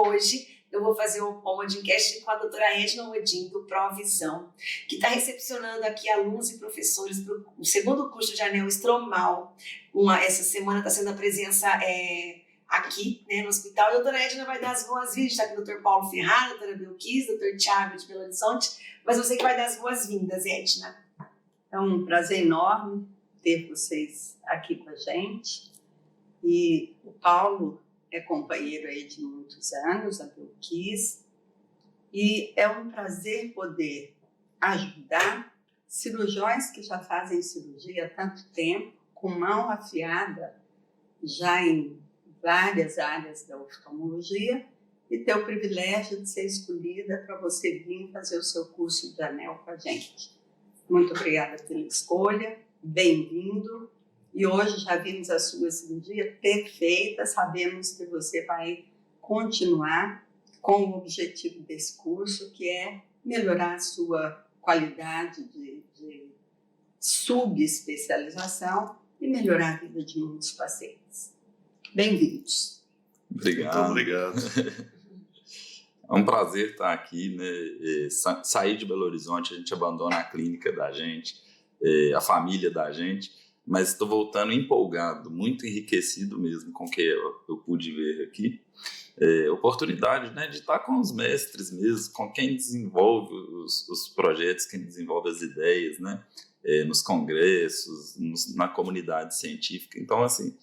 hoje eu vou fazer um podcast com a doutora Edna Odin, do Provisão, que está recepcionando aqui alunos e professores para o segundo curso de anel estromal. Essa semana está sendo a presença aqui, né, no hospital. A doutora Edna vai dar as boas-vindas, está aqui o doutor Paulo Ferrara, a doutora Belkis, o doutor Thiago de Belo Horizonte, mas você que vai dar as boas-vindas, Edna. É um prazer enorme ter vocês aqui com a gente. E o Paulo é companheiro aí de muitos anos, a Belkis, e é um prazer poder ajudar cirurgiões que já fazem cirurgia há tanto tempo, com mão afiada já em várias áreas da oftalmologia, e ter o privilégio de ser escolhida para você vir fazer o seu curso de anel com a gente. Muito obrigada pela escolha, bem-vindo. E hoje já vimos a sua cirurgia perfeita, sabemos que você vai continuar com o objetivo desse curso, que é melhorar a sua qualidade de subespecialização e melhorar a vida de muitos pacientes. Bem-vindos. Obrigado. Muito obrigado. É um prazer estar aqui, né? Sair de Belo Horizonte, a gente abandona a clínica da gente, a família da gente, mas estou voltando empolgado, muito enriquecido mesmo com o que eu pude ver aqui. Oportunidade, né, de estar com os mestres mesmo, com quem desenvolve os projetos, quem desenvolve as ideias, né, nos congressos, na comunidade científica. Então, assim,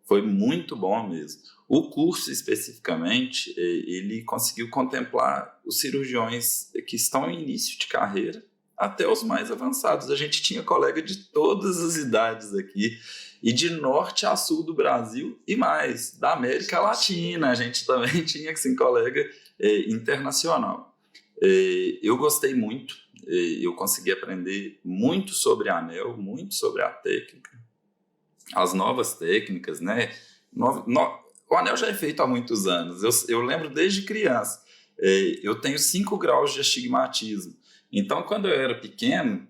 foi muito bom mesmo. O curso, especificamente, ele conseguiu contemplar os cirurgiões que estão em início de carreira, até os mais avançados. A gente tinha colega de todas as idades aqui, e de norte a sul do Brasil, e mais, da América Latina. A gente também tinha, assim, colega internacional. Eu gostei muito, eu consegui aprender muito sobre anel, muito sobre a técnica, as novas técnicas, né? O anel já é feito há muitos anos, eu lembro desde criança. Eu tenho 5 graus de astigmatismo. Então, quando eu era pequeno,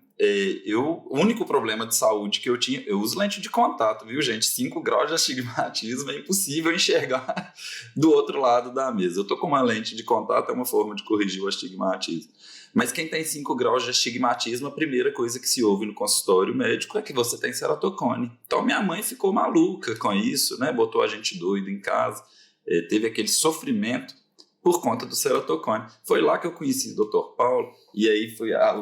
o único problema de saúde que eu tinha, eu uso lente de contato, viu, gente? 5 graus de astigmatismo é impossível enxergar do outro lado da mesa. Eu tô com uma lente de contato, é uma forma de corrigir o astigmatismo. Mas quem tem 5 graus de astigmatismo, a primeira coisa que se ouve no consultório médico é que você tem ceratocone. Então, minha mãe ficou maluca com isso, né? Botou a gente doido em casa, teve aquele sofrimento por conta do ceratocone. Foi lá que eu conheci o Dr. Paulo, e aí,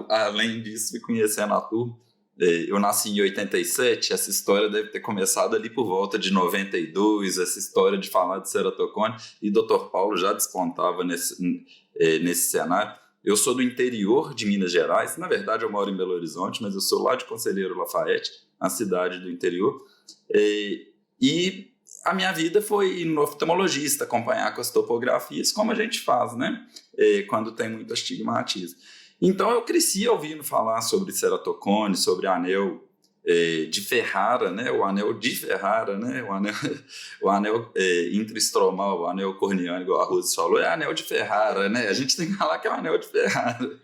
além disso, fui conhecendo a turma. Eu nasci em 87, essa história deve ter começado ali por volta de 92, essa história de falar de ceratocone, e o Dr. Paulo já despontava nesse cenário. Eu sou do interior de Minas Gerais, na verdade eu moro em Belo Horizonte, mas eu sou lá de Conselheiro Lafayette, a cidade do interior, e a minha vida foi ir no oftalmologista, acompanhar com as topografias, como a gente faz, né? Quando tem muito astigmatismo. Então, eu cresci ouvindo falar sobre ceratocone, sobre anel de Ferrara, né? O anel de Ferrara, né? O anel intraestromal, o anel corneano, igual a Rose falou, é anel de Ferrara, né? A gente tem que falar que é o anel de Ferrara.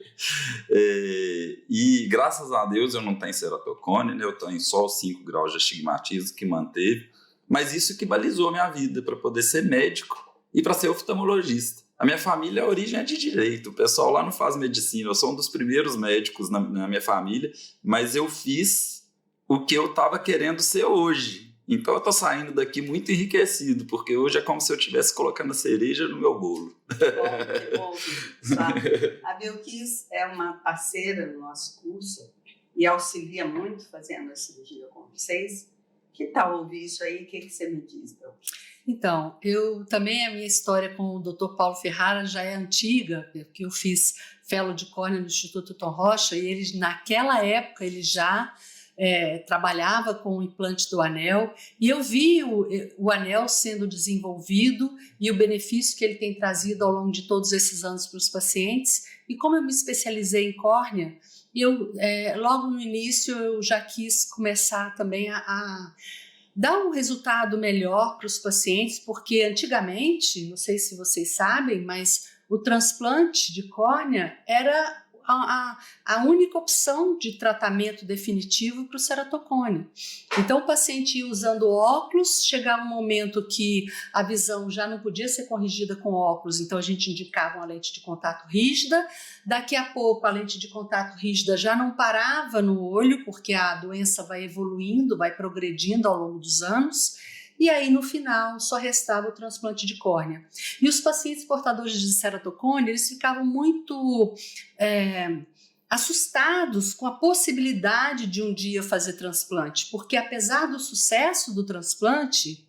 E, graças a Deus, eu não tenho ceratocone, né? Eu tenho só os 5 graus de astigmatismo que manteve. Mas isso que balizou a minha vida para poder ser médico e para ser oftalmologista. A minha família, a origem é de direito, o pessoal lá não faz medicina, eu sou um dos primeiros médicos na minha família, mas eu fiz o que eu estava querendo ser hoje. Então eu estou saindo daqui muito enriquecido, porque hoje é como se eu estivesse colocando a cereja no meu bolo. Que bom, sabe? A Belkis é uma parceira no nosso curso e auxilia muito fazendo a cirurgia com vocês. Que tal ouvir isso aí? O que você me diz, Belkis? Então, a minha história com o Dr. Paulo Ferrara já é antiga, porque eu fiz fellow de córnea no Instituto Tom Rocha e ele, naquela época, ele já trabalhava com o implante do anel, e eu vi o anel sendo desenvolvido e o benefício que ele tem trazido ao longo de todos esses anos para os pacientes. E como eu me especializei em córnea, logo no início eu já quis começar também a dar um resultado melhor para os pacientes, porque antigamente, não sei se vocês sabem, mas o transplante de córnea era a única opção de tratamento definitivo para o ceratocone. Então, o paciente ia usando óculos, chegava um momento que a visão já não podia ser corrigida com óculos, então a gente indicava uma lente de contato rígida. Daqui a pouco, a lente de contato rígida já não parava no olho, porque a doença vai evoluindo, vai progredindo ao longo dos anos. E aí, no final, só restava o transplante de córnea. E os pacientes portadores de ceratocone, eles ficavam muito assustados com a possibilidade de um dia fazer transplante, porque apesar do sucesso do transplante,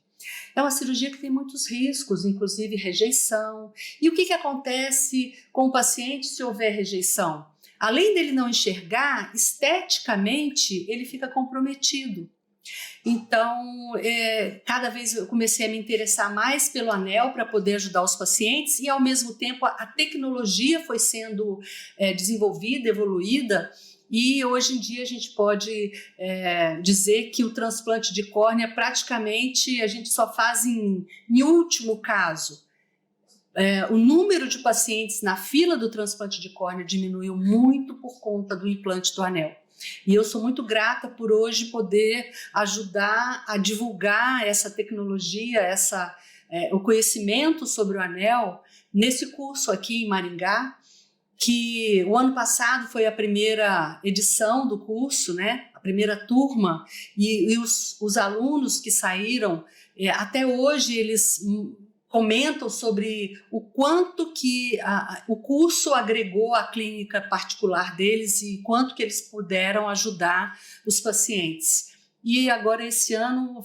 é uma cirurgia que tem muitos riscos, inclusive rejeição. E o que acontece com o paciente se houver rejeição? Além dele não enxergar, esteticamente, ele fica comprometido. Então, cada vez eu comecei a me interessar mais pelo anel para poder ajudar os pacientes e, ao mesmo tempo, a tecnologia foi sendo desenvolvida, evoluída, e hoje em dia a gente pode dizer que o transplante de córnea praticamente a gente só faz em último caso. O número de pacientes na fila do transplante de córnea diminuiu muito por conta do implante do anel. E eu sou muito grata por hoje poder ajudar a divulgar essa tecnologia, o conhecimento sobre o anel nesse curso aqui em Maringá, que o ano passado foi a primeira edição do curso, né? A primeira turma, e os alunos que saíram, até hoje eles comentam sobre o quanto que o curso agregou à clínica particular deles e quanto que eles puderam ajudar os pacientes. E agora, esse ano,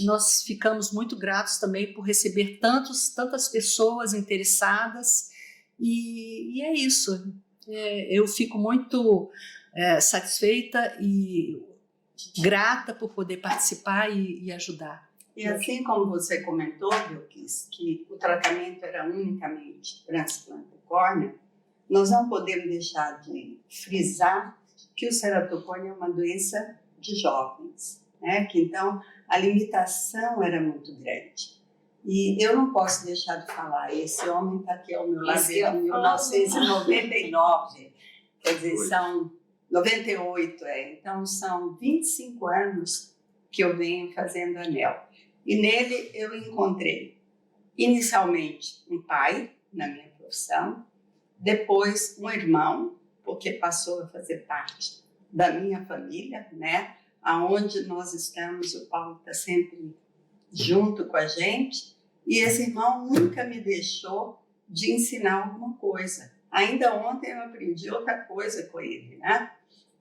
nós ficamos muito gratos também por receber tantas pessoas interessadas, e é isso. Eu fico muito satisfeita e grata por poder participar e ajudar. E assim como você comentou, Belkis, que o tratamento era unicamente transplante de córnea, nós não podemos deixar de frisar que o ceratocone é uma doença de jovens, né? Que então a limitação era muito grande. E eu não posso deixar de falar, esse homem está aqui ao meu lado desde 1999, quer dizer, são 98, então são 25 anos que eu venho fazendo anel. E nele eu encontrei, inicialmente, um pai, na minha profissão, depois um irmão, porque passou a fazer parte da minha família, né? Aonde nós estamos, o Paulo está sempre junto com a gente, e esse irmão nunca me deixou de ensinar alguma coisa. Ainda ontem eu aprendi outra coisa com ele, né?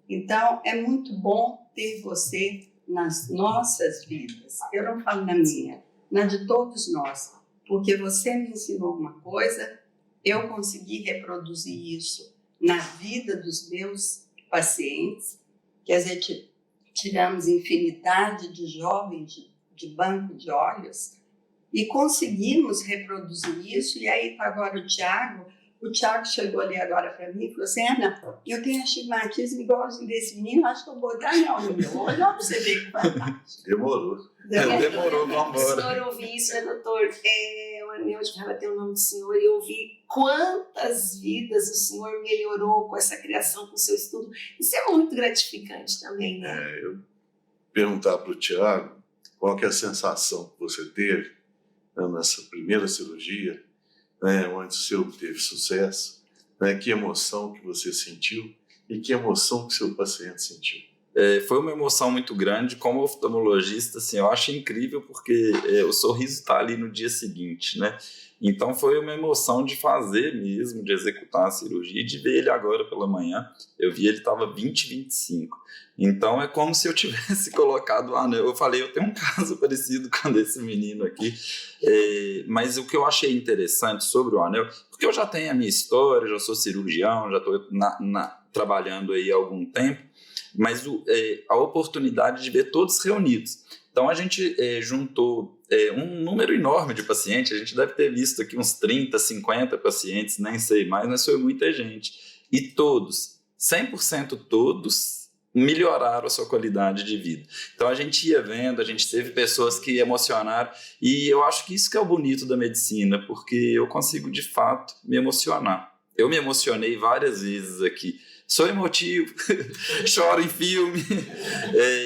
Então, é muito bom ter você nas nossas vidas. Eu não falo na minha, na de todos nós, porque você me ensinou uma coisa, eu consegui reproduzir isso na vida dos meus pacientes, quer dizer, tiramos infinidade de jovens de banco de olhos e conseguimos reproduzir isso. E aí está agora o Tiago chegou ali agora para mim e falou assim: Ana, eu tenho astigmatismo igualzinho desse menino, acho que eu vou dar anel no meu olho, olha para você ver que fantástico. Demorou, vamos O embora. senhor ouviu isso, né, doutor? O anel de vai ter o nome do senhor, e eu vi quantas vidas o senhor melhorou com essa criação, com o seu estudo. Isso é muito gratificante também, né? Eu perguntar para o Tiago qual que é a sensação que você teve, né, nessa primeira cirurgia, né, onde o seu teve sucesso, né, que emoção que você sentiu e que emoção que seu paciente sentiu. Foi uma emoção muito grande. Como oftalmologista, assim, eu acho incrível porque o sorriso está ali no dia seguinte, né? Então foi uma emoção de fazer mesmo, de executar a cirurgia e de ver ele agora pela manhã. Eu vi ele estava 20-25. Então é como se eu tivesse colocado o anel. Eu falei, eu tenho um caso parecido com esse menino aqui. Mas o que eu achei interessante sobre o anel, porque eu já tenho a minha história, já sou cirurgião, já estou trabalhando aí há algum tempo, mas a oportunidade de ver todos reunidos. Então a gente juntou um número enorme de pacientes, a gente deve ter visto aqui uns 30, 50 pacientes, nem sei mais, mas foi muita gente. E todos, 100% todos, melhoraram a sua qualidade de vida. Então a gente ia vendo, a gente teve pessoas que emocionaram, e eu acho que isso que é o bonito da medicina, porque eu consigo de fato me emocionar. Eu me emocionei várias vezes aqui Sou emotivo, choro em filme.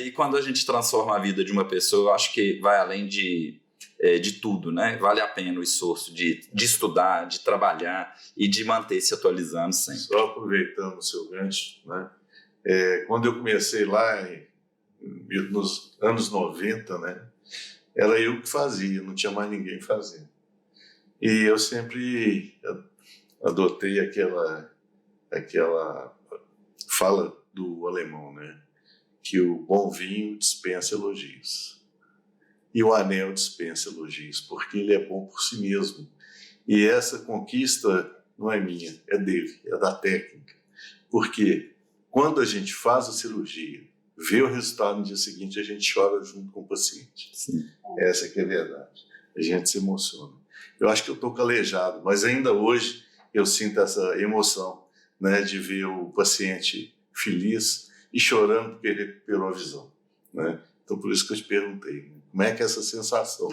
E quando a gente transforma a vida de uma pessoa, eu acho que vai além de tudo, né? Vale a pena o esforço de estudar, de trabalhar e de manter se atualizando sempre. Só aproveitando o seu gancho, né? Quando eu comecei lá nos anos 90, né? Era eu que fazia, não tinha mais ninguém fazendo. E eu sempre adotei aquela fala do alemão, né? Que o bom vinho dispensa elogios. E o anel dispensa elogios, porque ele é bom por si mesmo. E essa conquista não é minha, é dele, é da técnica. Porque quando a gente faz a cirurgia, vê o resultado no dia seguinte, a gente chora junto com o paciente. Sim. Essa que é a verdade. A gente se emociona. Eu acho que eu estou calejado, mas ainda hoje eu sinto essa emoção, né, de ver o paciente feliz e chorando porque ele recuperou a visão, né? Então, por isso que eu te perguntei, como é que é essa sensação?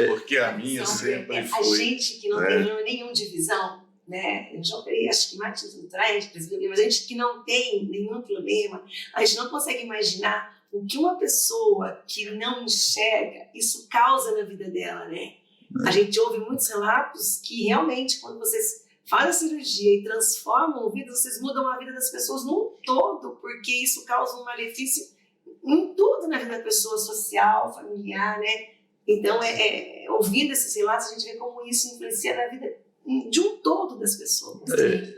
Porque a minha sempre foi... A gente que não tem nenhum de visão, né? Eu já operei, acho que mais de trás, mas a gente que não tem nenhum problema, a gente não consegue imaginar o que uma pessoa que não enxerga, isso causa na vida dela, né? A gente ouve muitos relatos que realmente, quando vocês fazem a cirurgia e transformam vidas, vocês mudam a vida das pessoas num todo, porque isso causa um malefício em tudo na vida da pessoa, social, familiar, né? Então, ouvindo esses relatos, a gente vê como isso influencia na vida de um todo das pessoas.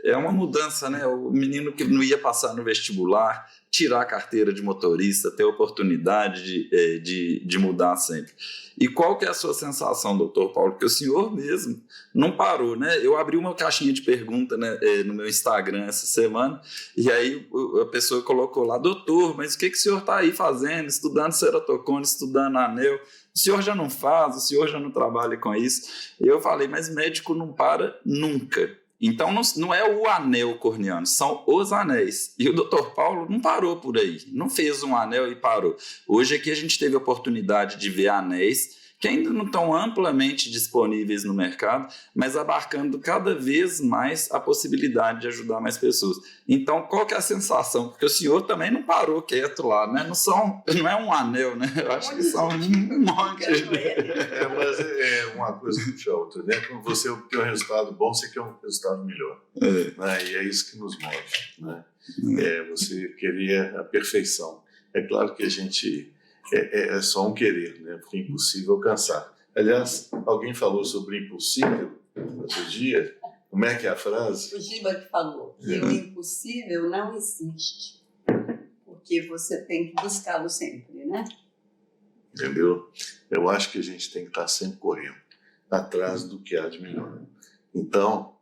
É uma mudança, né? O menino que não ia passar no vestibular, tirar a carteira de motorista, ter a oportunidade de mudar sempre. E qual que é a sua sensação, doutor Paulo? Porque o senhor mesmo não parou, né? Eu abri uma caixinha de pergunta, né, no meu Instagram essa semana, e aí a pessoa colocou lá, doutor, mas o que o senhor está aí fazendo? Estudando ceratocone, estudando anel, o senhor já não faz, o senhor já não trabalha com isso. E eu falei, mas médico não para nunca. Então não é o anel corneano, são os anéis. E o Dr. Paulo não parou por aí, não fez um anel e parou. Hoje aqui a gente teve a oportunidade de ver anéis que ainda não estão amplamente disponíveis no mercado, mas abarcando cada vez mais a possibilidade de ajudar mais pessoas. Então, qual que é a sensação? Porque o senhor também não parou quieto lá, né? Não é um anel, né? Eu acho que são um monte. Mas é uma coisa que puxa a outra, né? Quando você tem um resultado bom, você quer um resultado melhor. Né? E é isso que nos move, né? Você querer a perfeição. É claro que a gente... É só um querer, né? Porque é impossível alcançar. Aliás, alguém falou sobre impossível outro dia. Como é que é a frase? O Giba que falou que o impossível não existe, porque você tem que buscá-lo sempre, né? Entendeu? Eu acho que a gente tem que estar sempre correndo atrás do que há de melhor. Então,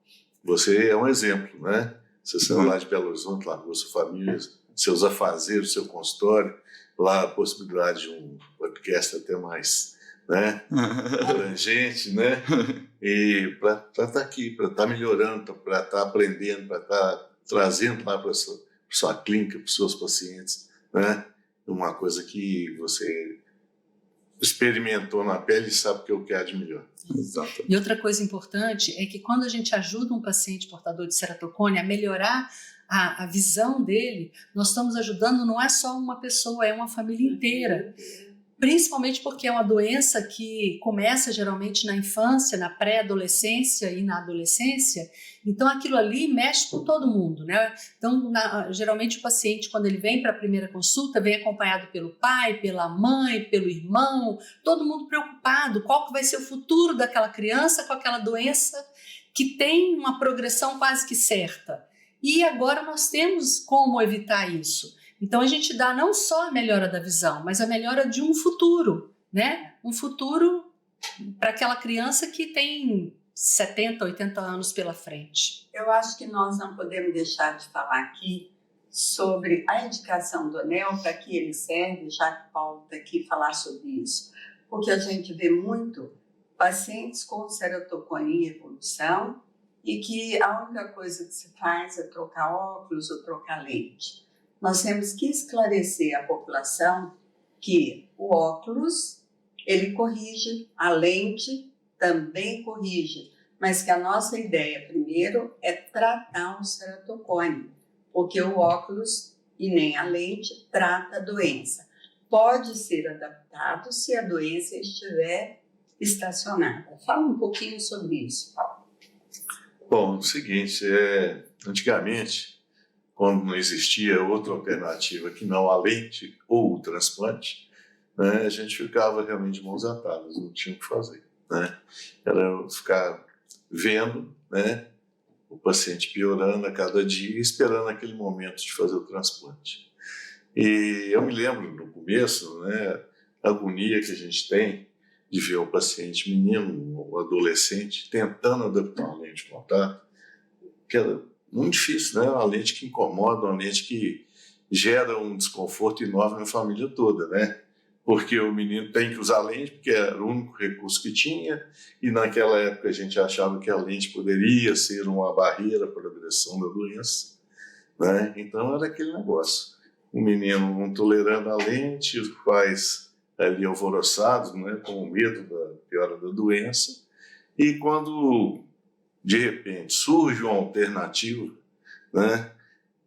você é um exemplo, né? Você saiu lá de Belo Horizonte, largou sua família, seus afazeres, seu consultório, lá a possibilidade de um podcast até mais, né, abrangente, né, e para estar aqui, para estar melhorando, para estar aprendendo, para estar trazendo lá para sua clínica, para os seus pacientes, né, uma coisa que você experimentou na pele e sabe o que há de melhor. Exato. E outra coisa importante é que quando a gente ajuda um paciente portador de ceratocone a melhorar a visão dele, nós estamos ajudando não é só uma pessoa, é uma família inteira. Principalmente porque é uma doença que começa geralmente na infância, na pré-adolescência e na adolescência, então aquilo ali mexe com todo mundo, né? Então, geralmente o paciente, quando ele vem para a primeira consulta, vem acompanhado pelo pai, pela mãe, pelo irmão, todo mundo preocupado, qual que vai ser o futuro daquela criança com aquela doença que tem uma progressão quase que certa. E agora nós temos como evitar isso. Então a gente dá não só a melhora da visão, mas a melhora de um futuro, né? Um futuro para aquela criança que tem 70, 80 anos pela frente. Eu acho que nós não podemos deixar de falar aqui sobre a indicação do anel, para que ele serve, já que o Paulo está aqui falar sobre isso. Porque a gente vê muito pacientes com ceratocone em evolução e que a única coisa que se faz é trocar óculos ou trocar lente. Nós temos que esclarecer a população que o óculos, ele corrige, a lente também corrige, mas que a nossa ideia primeiro é tratar o ceratocone, porque o óculos e nem a lente trata a doença. Pode ser adaptado se a doença estiver estacionada. Fala um pouquinho sobre isso, Paulo. Bom, é o seguinte, antigamente, quando não existia outra alternativa que não a lente ou o transplante, né, a gente ficava realmente de mãos atadas, não tinha o que fazer, né? Era ficar vendo, né, o paciente piorando a cada dia, esperando aquele momento de fazer o transplante. E eu me lembro, no começo, né, a agonia que a gente tem de ver o paciente menino ou adolescente tentando adaptar uma lente de contato, que era muito difícil, né? Uma lente que incomoda, uma lente que gera um desconforto enorme na família toda, né? Porque o menino tem que usar lente, porque era o único recurso que tinha, e naquela época a gente achava que a lente poderia ser uma barreira para a progressão da doença, né? Então era aquele negócio. O menino não tolerando a lente, os pais ali alvoroçados, né, com medo da piora da doença, e quando de repente surge uma alternativa, né,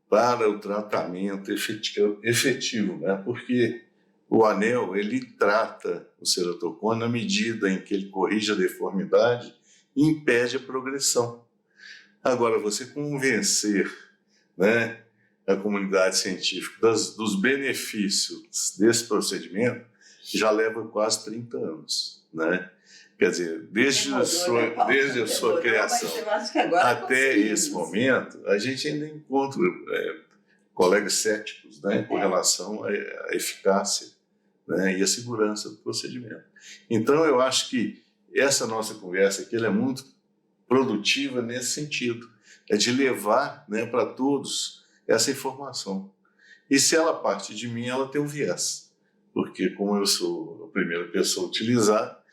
para o tratamento efetivo, né, porque o anel ele trata o ceratocone na medida em que ele corrige a deformidade e impede a progressão. Agora, você convencer, né, a comunidade científica dos benefícios desse procedimento já leva quase 30 anos, né? Quer dizer, desde a sua criação até esse momento, a gente ainda encontra colegas céticos, né, com relação à eficácia, né, e à segurança do procedimento. Então, eu acho que essa nossa conversa aqui ela é muito produtiva nesse sentido, de levar, né, para todos essa informação. E se ela parte de mim, ela tem um viés. Porque como eu sou a primeira pessoa a utilizar,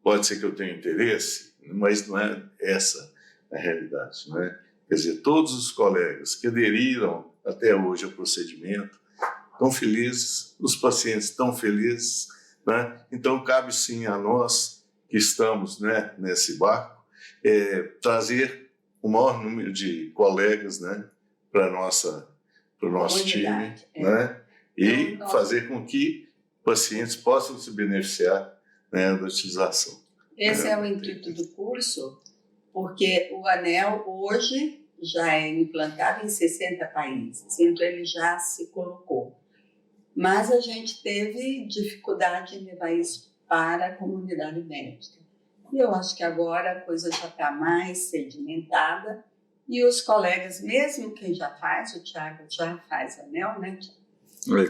pode ser que eu tenha interesse, mas não é essa a realidade, né? Quer dizer, todos os colegas que aderiram até hoje ao procedimento estão felizes, os pacientes estão felizes, né? Então cabe sim a nós que estamos, né, nesse barco, trazer o maior número de colegas, né, para o nosso time, né? E fazer com que pacientes possam se beneficiar, né, da utilização. Esse é o intuito do curso, porque o anel hoje já é implantado em 60 países, então ele já se colocou. Mas a gente teve dificuldade em levar isso para a comunidade médica. E eu acho que agora a coisa já está mais sedimentada e os colegas, mesmo quem já faz, o Thiago já faz anel, né, Thiago?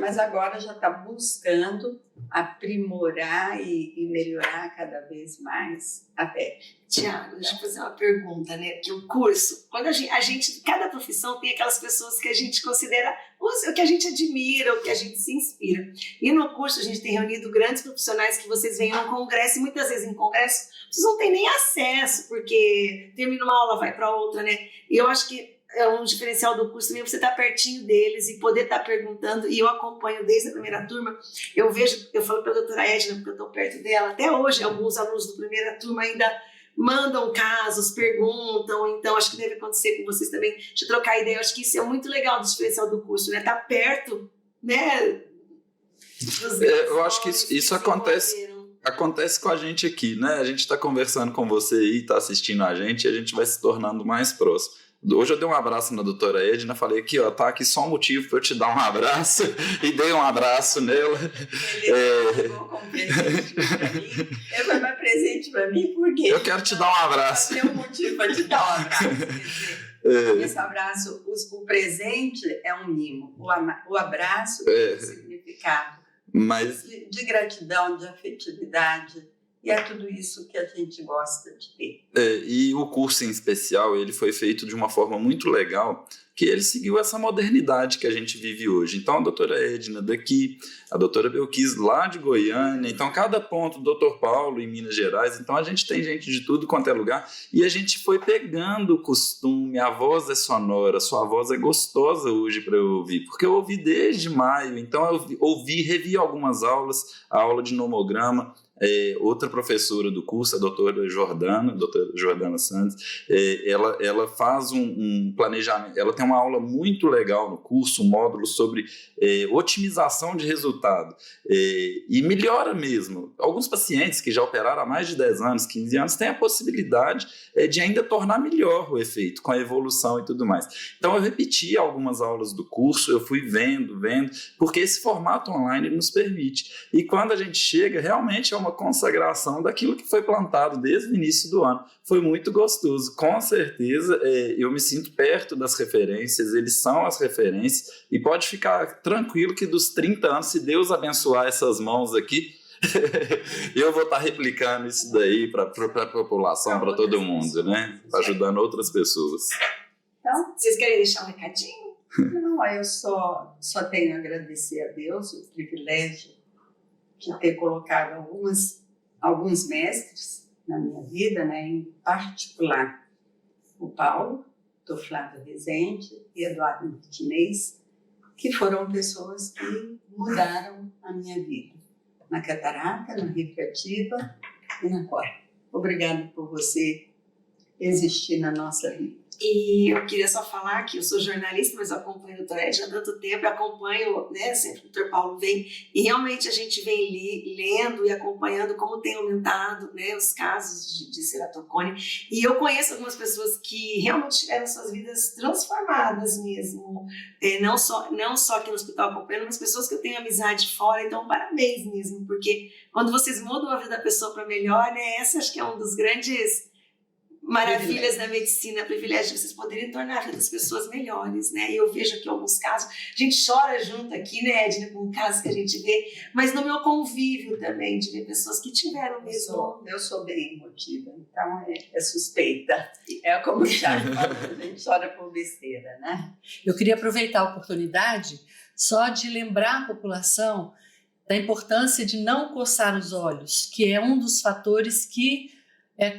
Mas agora já está buscando aprimorar e melhorar cada vez mais a técnica. Tiago, deixa eu fazer uma pergunta, né? Que o curso, quando a gente, cada profissão tem aquelas pessoas que a gente considera o que a gente admira, o que a gente se inspira. E no curso a gente tem reunido grandes profissionais que vocês vêm a um congresso e muitas vezes em congresso vocês não têm nem acesso, porque termina uma aula, vai para outra, né? E eu acho que é um diferencial do curso também, você estar pertinho deles e poder estar perguntando, e eu acompanho desde a primeira turma, eu falo para a doutora Edna, porque eu estou perto dela, até hoje alguns alunos da primeira turma ainda mandam casos, perguntam, então acho que deve acontecer com vocês também, de trocar ideia, eu acho que isso é muito legal do diferencial do curso, né, estar perto, né, eu acho que isso acontece com a gente aqui, né, a gente está conversando com você aí, está assistindo a gente, e a gente vai se tornando mais próximo. Hoje eu dei um abraço na doutora Edna, falei aqui, ó, tá aqui só um motivo para eu te dar um abraço, e dei um abraço nela. Ele chegou com um presente para mim, ele foi mais presente para mim, porque eu quero te dar um abraço. Tem um motivo para te dar um abraço, esse abraço, o presente é um mimo, o abraço tem um significado de gratidão, de afetividade. E é tudo isso que a gente gosta de ter. E o curso em especial, ele foi feito de uma forma muito legal, que ele seguiu essa modernidade que a gente vive hoje. Então, a doutora Edna daqui, a doutora Belkis lá de Goiânia, então cada ponto, o doutor Paulo em Minas Gerais, então a gente tem gente de tudo quanto é lugar, e a gente foi pegando o costume, a voz é sonora, sua voz é gostosa hoje para eu ouvir, porque eu ouvi desde maio, então eu revi algumas aulas, a aula de nomograma, outra professora do curso, a doutora Jordana Santos, ela faz um planejamento, ela tem uma aula muito legal no curso, um módulo sobre otimização de resultado, e melhora mesmo. Alguns pacientes que já operaram há mais de 10 anos, 15 anos, têm a possibilidade de ainda tornar melhor o efeito, com a evolução e tudo mais. Então eu repeti algumas aulas do curso, eu fui vendo, porque esse formato online nos permite. E quando a gente chega, realmente é uma consagração daquilo que foi plantado desde o início do ano. Foi muito gostoso. Com certeza, eu me sinto perto das referências, eles são as referências, e pode ficar tranquilo que dos 30 anos, se Deus abençoar essas mãos aqui, eu vou estar replicando isso daí para a população, para todo mundo, né? Ajudando outras pessoas. Então, vocês querem deixar um recadinho? Não, eu só tenho a agradecer a Deus o privilégio de ter colocado alguns mestres na minha vida, né? Em particular o Paulo, o Flávio Rezende e Eduardo Martinez, que foram pessoas que mudaram a minha vida. Na Catarata, na Recreativa e na Corte. Obrigada por você existir na nossa vida. E eu queria só falar que eu sou jornalista, mas eu acompanho o doutor Ed há tanto tempo, acompanho, né, sempre o doutor Paulo vem, e realmente a gente vem lendo e acompanhando como tem aumentado, né, os casos de ceratocone, e eu conheço algumas pessoas que realmente tiveram suas vidas transformadas mesmo, não só aqui no hospital acompanhando, mas pessoas que eu tenho amizade fora, então parabéns mesmo, porque quando vocês mudam a vida da pessoa para melhor, né, essa acho que é um dos grandes maravilhas da medicina, privilégio de vocês poderem tornar a vida das pessoas melhores, né? E eu vejo aqui alguns casos, a gente chora junto aqui, né, Edna, com casos que a gente vê, mas no meu convívio também, de ver pessoas que tiveram mesmo. Eu sou bem emotiva, então é suspeita. É como já a gente chora por besteira, né? Eu queria aproveitar a oportunidade só de lembrar a população da importância de não coçar os olhos, que é um dos fatores que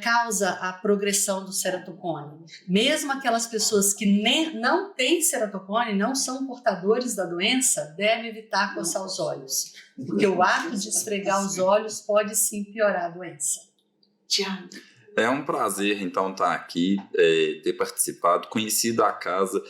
causa a progressão do ceratocone. Mesmo aquelas pessoas que não têm ceratocone, não são portadores da doença, devem evitar coçar os olhos, porque o ato de esfregar os olhos pode sim piorar a doença. Tiago. É um prazer, então, estar aqui, ter participado, conhecido a casa,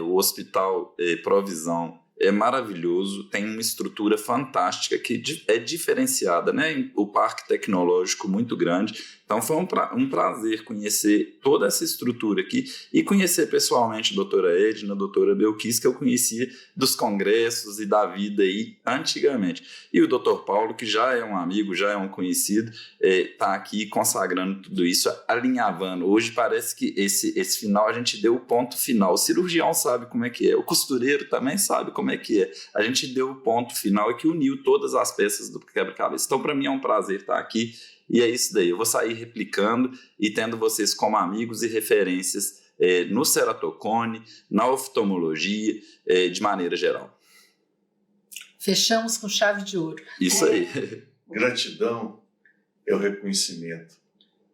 o Hospital Provisão. É maravilhoso, tem uma estrutura fantástica que é diferenciada, né? O parque tecnológico muito grande. Então foi um prazer conhecer toda essa estrutura aqui e conhecer pessoalmente a doutora Edna, a doutora Belkis, que eu conhecia dos congressos e da vida aí antigamente. E o doutor Paulo, que já é um amigo, já é um conhecido, está aqui consagrando tudo isso, alinhavando. Hoje parece que esse final a gente deu o ponto final. O cirurgião sabe como é que é, o costureiro também sabe como é que é. A gente deu o ponto final e que uniu todas as peças do quebra-cabeça. Então para mim é um prazer estar aqui. E é isso daí, eu vou sair replicando e tendo vocês como amigos e referências no ceratocone, na oftalmologia, de maneira geral. Fechamos com chave de ouro. Isso aí. Gratidão é o reconhecimento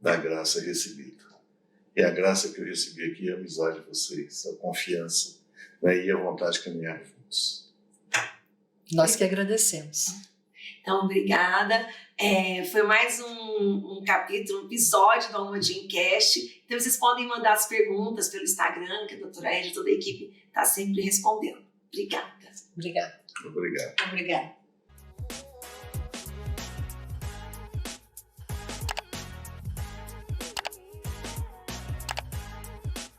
da graça recebida. E a graça que eu recebi aqui é a amizade de vocês, a confiança, né, e a vontade de caminhar juntos. Nós que agradecemos. Então, obrigada. Foi mais um capítulo, um episódio do Almodinecast. Então, vocês podem mandar as perguntas pelo Instagram, que a doutora Edna e toda a equipe está sempre respondendo. Obrigada. Obrigada. Obrigado. Obrigada.